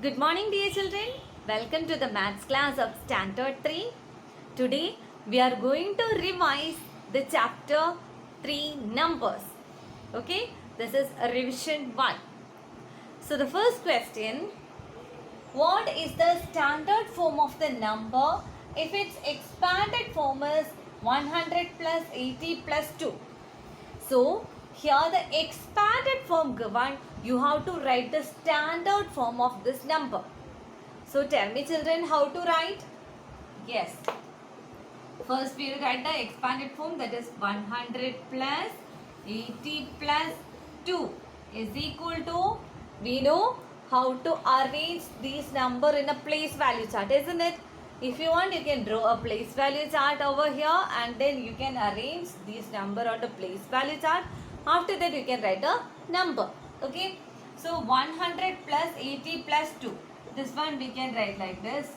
Good morning, dear children. Welcome to the maths class of Standard 3. Today we are going to revise the chapter 3 numbers. Okay, this is a revision 1. So the first question, what is the standard form of the number if its expanded form is 100 plus 80 plus 2? So here the expanded form given, you have to write the standard form of this number. So tell me children, how to write? Yes. First we will write the expanded form, that is 100 plus 80 plus 2 is equal to, we know how to arrange these number in a place value chart, isn't it? If you want, you can draw a place value chart over here and then you can arrange these number on the place value chart. After that you can write a number. Okay. So 100 plus 80 plus 2. This one we can write like this.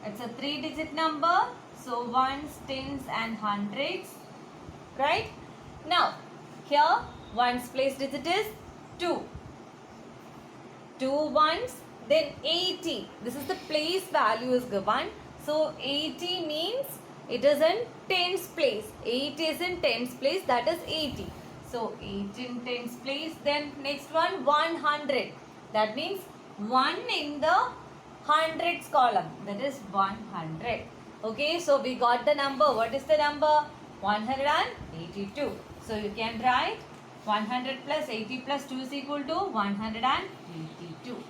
It's a 3-digit number. So ones, tens and hundreds. Right. Now here ones place digit is 2. 2 ones, then 80. This is the place value is given. So 80 means it is in tens place. 8 is in tens place, that is 80. So 8 in tens place. Then next one 100. That means 1 in the hundreds column. That is 100. Okay, so we got the number. What is the number? 182. So you can write 100 plus 80 plus 2 is equal to 182.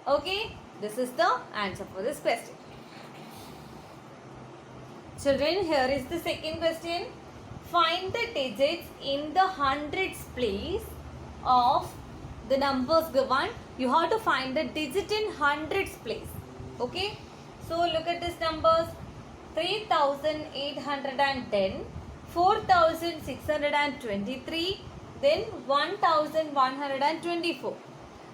Okay, this is the answer for this question. Children, here is the second question. Find the digits in the hundreds place of the numbers given. You have to find the digit in hundreds place. Okay. So look at these numbers. 3810, 4623, then 1124.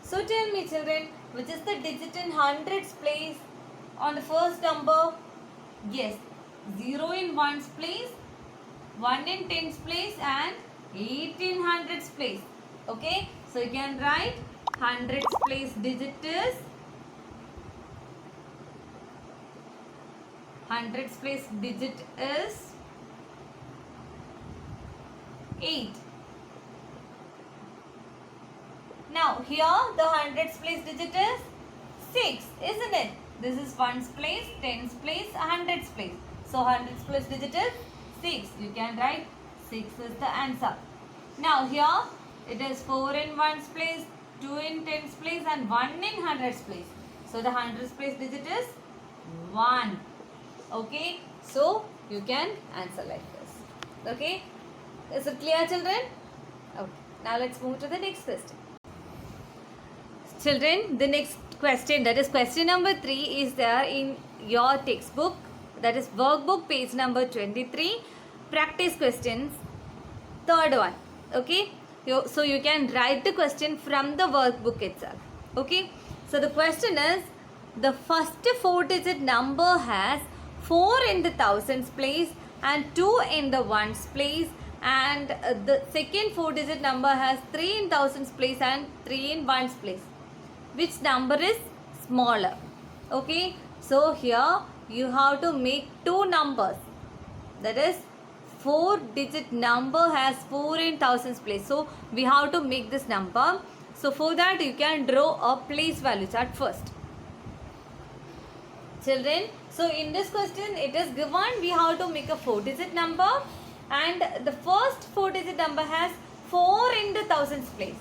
So tell me children, which is the digit in hundreds place on the first number? Yes, 0 in ones place, 1 in tens place and 8 in hundreds place. Okay, so you can write hundreds place digit is, hundreds place digit is 8. Now here the hundreds place digit is 6, isn't it? This is ones place, tens place, hundreds place. So hundreds place digit is 6. You can write 6 is the answer. Now here it is 4 in ones place, 2 in tens place and 1 in hundreds place. So the hundreds place digit is 1. Okay. So you can answer like this. Okay. Is it clear children? Okay. Now let's move to the next question. Children, the next question, that is question number 3, is there in your textbook, that is workbook page number 23, practice questions, third one. Okay, so you can write the question from the workbook itself. Okay, so the question is, the first 4-digit number has 4 in the thousands place and 2 in the ones place, and the second 4-digit number has 3 in thousands place and 3 in ones place. Which number is smaller? Okay, so here you have to make two numbers. That is 4-digit number has 4 in thousands place. So we have to make this number. So for that you can draw a place value chart first. Children, so in this question it is given we have to make a 4-digit number and the first 4-digit number has 4 in the thousands place.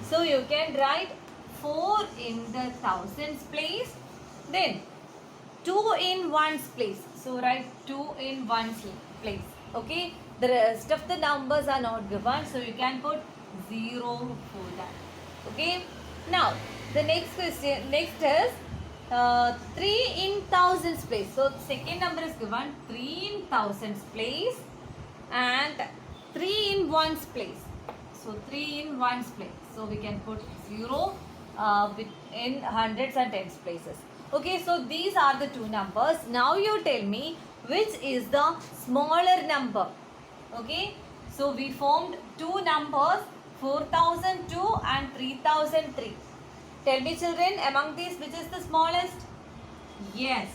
So you can write 4 in the thousands place, then 2 in ones place. So write 2 in ones place. Okay, the rest of the numbers are not given, so you can put 0 for that. Okay, now the next question, next is 3 in thousands place. So second number is given 3 in thousands place and 3 in ones place. So 3 in ones place. So we can put 0 in hundreds and tens places. Okay, so these are the two numbers. Now you tell me which is the smaller number. Okay, so we formed two numbers, 4002 and 3003. Tell me children, among these which is the smallest? Yes,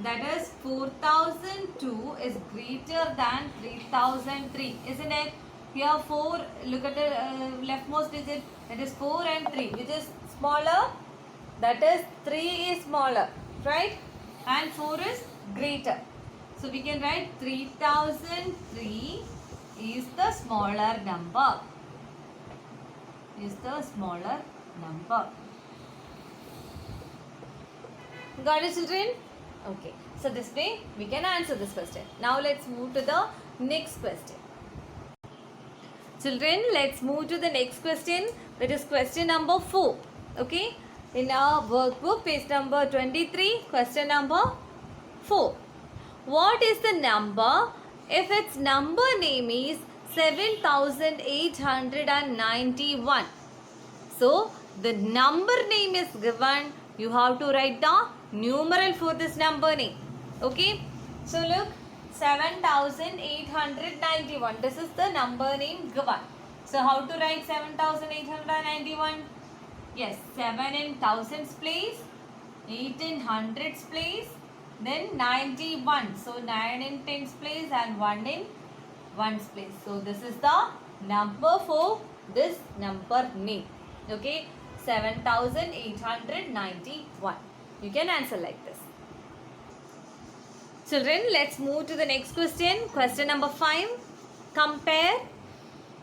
that is 4002 is greater than 3003, isn't it? Here 4, look at the leftmost digit, that is 4 and 3, which is smaller? That is 3 is smaller, right? And 4 is greater. So we can write 3003 is the smaller number. Is the smaller number. Got it, children? Okay. So this way we can answer this question. Now let's move to the next question. Children, let's move to the next question. That is question number 4. Okay. In our workbook, page number 23, question number 4. What is the number if its number name is 7891? So, the number name is given. You have to write the numeral for this number name. Okay. So, look, 7891. This is the number name given. So, how to write 7891? Yes, 7 in thousands place, 8 in hundreds place, then 91. So 9 in tens place and 1 in ones place. So this is the number for this number name. Okay, 7891. You can answer like this. Children, let's move to the next question. Question number 5. Compare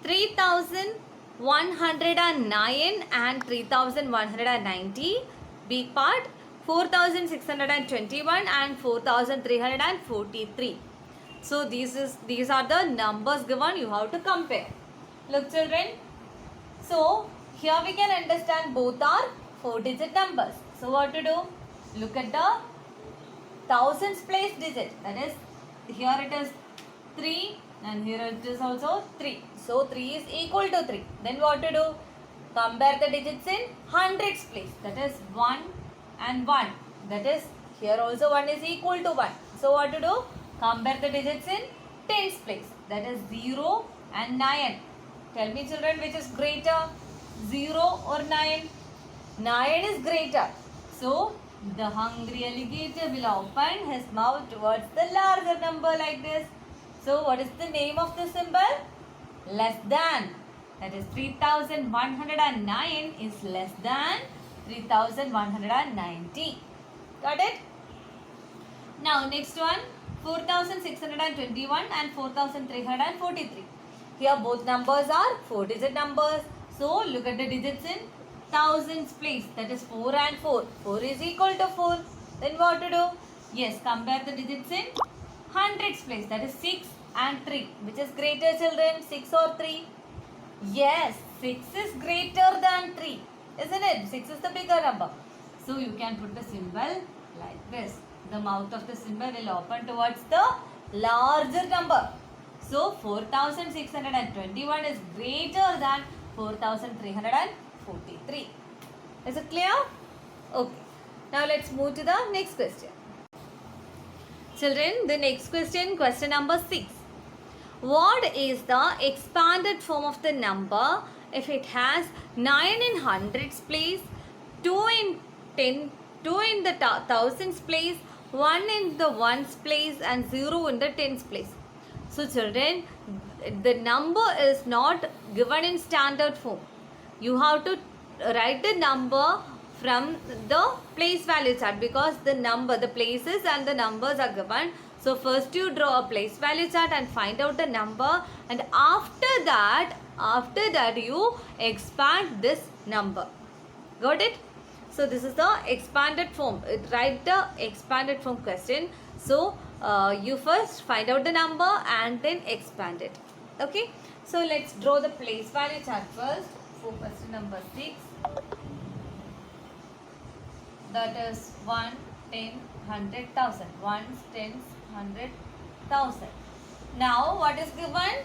3109 and 3190. B part 4621 and 4343. So these are the numbers given. You have to compare. Look children. So here we can understand both are 4-digit numbers. So what to do? Look at the thousands place digit. That is, here it is 3 and here it is also 3. So 3 is equal to 3. Then what to do? Compare the digits in hundreds place. That is 1 and 1. That is, here also 1 is equal to 1. So what to do? Compare the digits in tens place. That is 0 and 9. Tell me children, which is greater? 0 or 9? 9 is greater. So the hungry alligator will open his mouth towards the larger number like this. So what is the name of the symbol? Less than. That is 3109 is less than 3190. Got it? Now next one, 4621 and 4343. Here both numbers are 4-digit numbers. So look at the digits in thousands place. That is 4 and 4. 4 is equal to 4. Then what to do? Yes, compare the digits in hundreds place. That is 6 and 3. Which is greater children? 6 or 3? Yes, 6 is greater than 3. Isn't it? 6 is the bigger number. So you can put the symbol like this. The mouth of the symbol will open towards the larger number. So 4621 is greater than 4343. Is it clear? Okay. Now let's move to the next question. Children, the next question, question number 6. What is the expanded form of the number if it has 9 in hundreds place, 2 in 10, 2 in the thousands place, 1 in the ones place and 0 in the tens place? So children, the number is not given in standard form. You have to write the number from the place value chart because the places and the numbers are given. So first you draw a place value chart and find out the number, and after that you expand this number. Got it? So this is the expanded form. Write the expanded form question. So you first find out the number and then expand it. Okay. So let's draw the place value chart first for question number 6. That is 1, 10, 100, 1000. 1s, 10s, 100, 1000. Now what is given?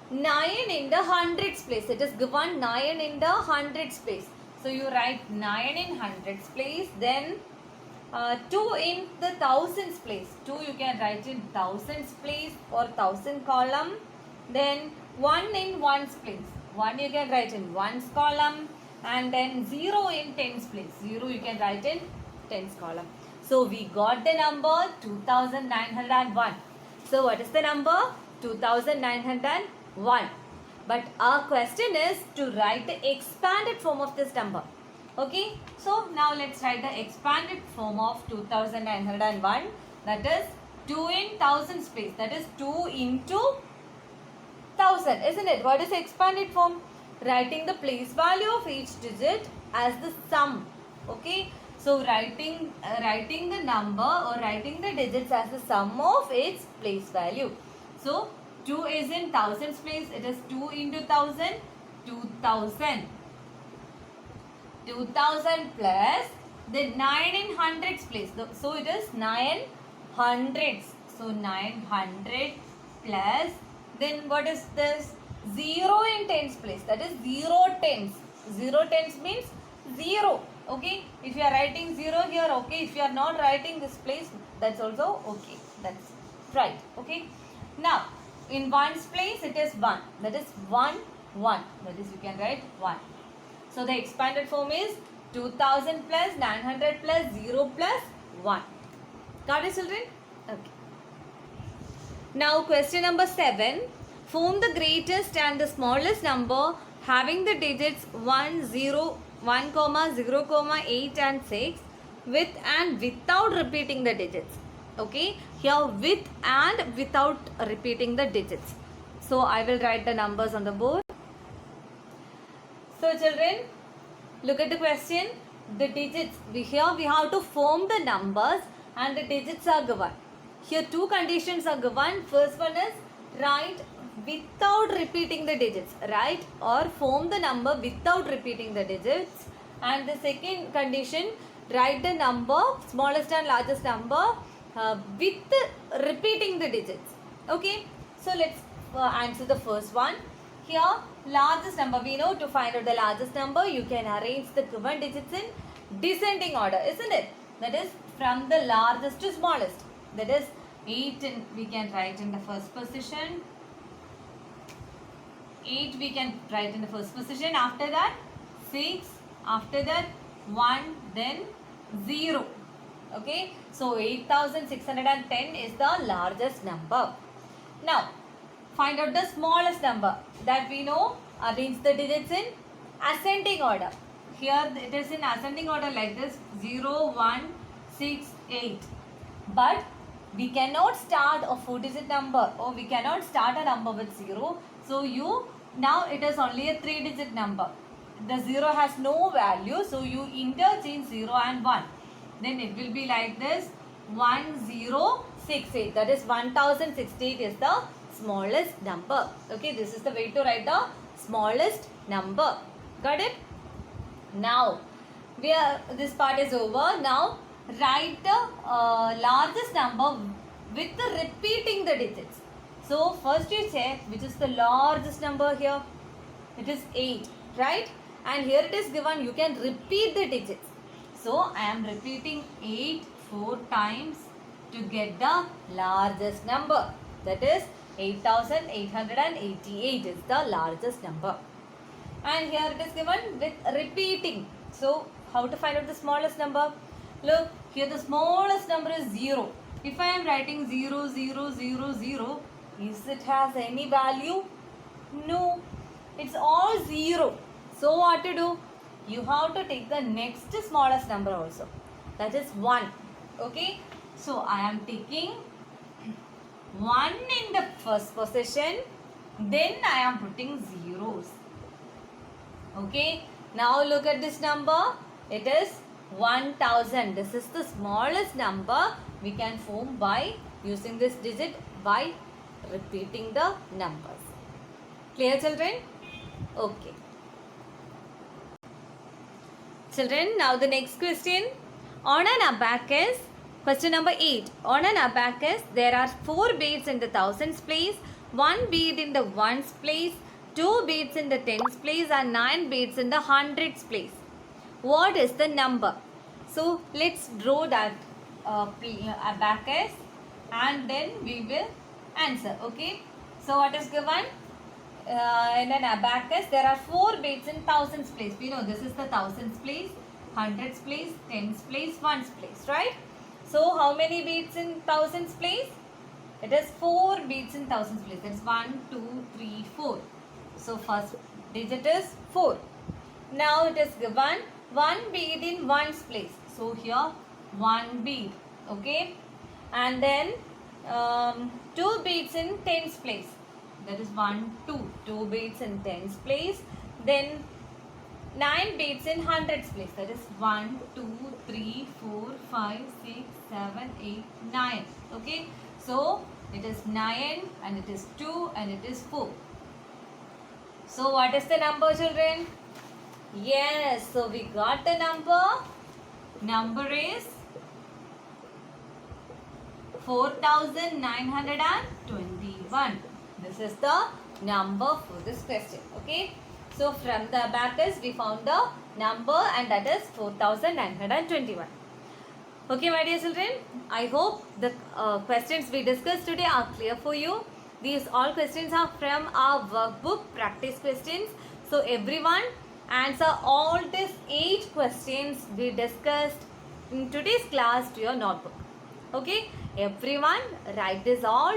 9 in the hundreds place. It is given 9 in the hundreds place. So you write 9 in hundreds place. Then 2 in the thousands place. 2 you can write in thousands place or thousand column. Then 1 in ones place. 1 you can write in ones column. and then 0 in tens place. 0 you can write in tens column. So we got the number 2901. So what is the number? 2901. But our question is to write the expanded form of this number. Okay, so now let's write the expanded form of 2901. That is 2 in thousands place. That is 2 into 1000, isn't it? What is the expanded form? Writing the place value of each digit as the sum. Okay, so writing the number or writing the digits as the sum of its place value. So 2 is in thousands place. It is 2 into 1000, 2000. 2000 plus the 9 in hundreds place. So it is 9 hundreds. So 900 plus, then what is this? 0 in tens place. That is 0 tens. 0 tens means 0. Okay. If you are writing 0 here, okay. If you are not writing this place, that's also okay. That's right. Okay. Now, in ones place, it is 1. That is 1, 1. That is, you can write 1. So the expanded form is 2000 plus 900 plus 0 plus 1. Got it, children? Okay. Now question number 7. Form the greatest and the smallest number having the digits 1, 0, 1, 0, 8 and 6 with and without repeating the digits. Okay. Here with and without repeating the digits. So I will write the numbers on the board. So children, look at the question. The digits, here we have to form the numbers and the digits are given. Here two conditions are given. First one is write without repeating the digits, right? Or form the number without repeating the digits. And the second condition, write the number, smallest and largest number with repeating the digits. Okay, so let's answer the first one. Here, largest number, we know to find out the largest number, you can arrange the given digits in descending order, isn't it? That is from the largest to smallest. That is 8 we can write in the first position. 8 we can write in the first position. After that 6. After that 1. Then 0. Okay. So 8610 is the largest number. Now find out the smallest number. That we know, arrange the digits in ascending order. Here it is in ascending order like this, 0, 1, 6, 8. But we cannot start a 4-digit number, or we cannot start a number with 0. So now it is only a 3-digit number. The 0 has no value, so you interchange 0 and 1. Then it will be like this, 1068. That is 1068 is the smallest number. Okay, this is the way to write the smallest number. Got it? Now this part is over. Now write the largest number with the repeating the digits. So first you check which is the largest number here. It is 8, right? And here it is given, you can repeat the digits. So I am repeating 8 4 times to get the largest number. That is 8888 is the largest number. And here it is given with repeating. So how to find out the smallest number? Look, here the smallest number is 0. If I am writing 0, 0, 0, 0, is it has any value? No. It's all 0. So what to do? You have to take the next smallest number also. That is 1. Okay. So I am taking 1 in the first position. Then I am putting zeros. Okay. Now look at this number. It is 1000. This is the smallest number we can form by using this digit by repeating the numbers. Clear, children? Okay. Children, now the next question. On an abacus, question number 8. On an abacus, there are 4 beads in the thousands place, 1 bead in the ones place, 2 beads in the tens place and 9 beads in the hundreds place. What is the number? So let's draw that abacus and then we will answer. Okay. So what is given? in an abacus there are 4 beads in thousands place. We know this is the thousands place, hundreds place, tens place, ones place, right? So how many beads in thousands place? It is 4 beads in thousands place. That is 1, 2, 3, 4. So first digit is 4. Now it is given 1 bead in ones place. So here 1 bead. Okay. And then 2 beads in tens place. That is 1, 2. 2 beads in tens place. Then 9 beads in hundreds place. That is 1, 2, 3, 4, 5, 6, 7, 8, 9. Okay. So it is 9 and it is 2 and it is 4. So what is the number, children? Yes. So we got the number. Number is 4921. This is the number for this question. Okay. So from the abacus we found the number and that is 4921. Okay, my dear children. I hope the questions we discussed today are clear for you. These all questions are from our workbook practice questions. So everyone answer all these 8 questions we discussed in today's class to your notebook. Okay, everyone write this all